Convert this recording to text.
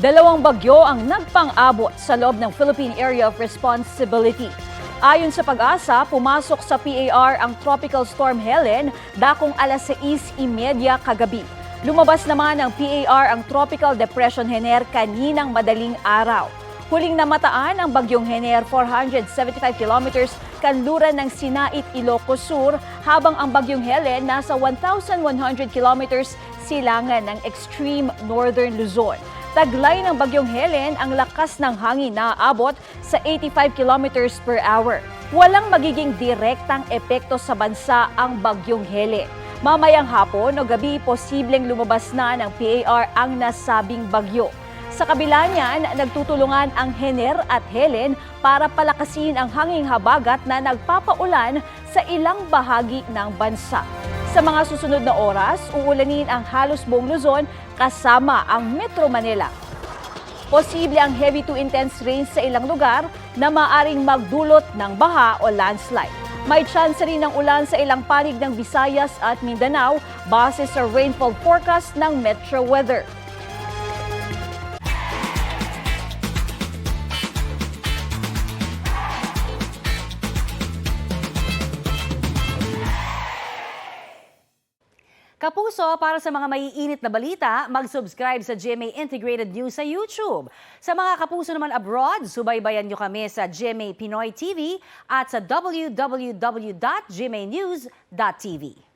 Dalawang bagyo ang nagpang-abot sa loob ng Philippine Area of Responsibility. Ayon sa Pag-asa, pumasok sa PAR ang Tropical Storm Helen dakong alas 6:30 kagabi. Lumabas naman ng PAR ang Tropical Depression Hener kaninang madaling araw. Huling namataan ang bagyong Hener 475 kilometers kanluran ng Sinait, Ilocos Sur, habang ang bagyong Helen nasa 1,100 kilometers silangan ng extreme northern Luzon. Taglay ng bagyong Helen ang lakas ng hangin na aabot sa 85 kilometers per hour. Walang magiging direktang epekto sa bansa ang bagyong Helen. Mamayang hapon o gabi, posibleng lumabas na ng PAR ang nasabing bagyo. Sa kabila niyan, nagtutulungan ang Hener at Helen para palakasin ang hanging habagat na nagpapaulan sa ilang bahagi ng bansa. Sa mga susunod na oras, uulanin ang halos buong Luzon kasama ang Metro Manila. Posible ang heavy to intense rains sa ilang lugar na maaring magdulot ng baha o landslide. May chance rin ng ulan sa ilang panig ng Visayas at Mindanao base sa rainfall forecast ng Metro Weather. Kapuso, para sa mga maiinit na balita, mag-subscribe sa GMA Integrated News sa YouTube. Sa mga kapuso naman abroad, subaybayan nyo kami sa GMA Pinoy TV at sa www.gmanews.tv.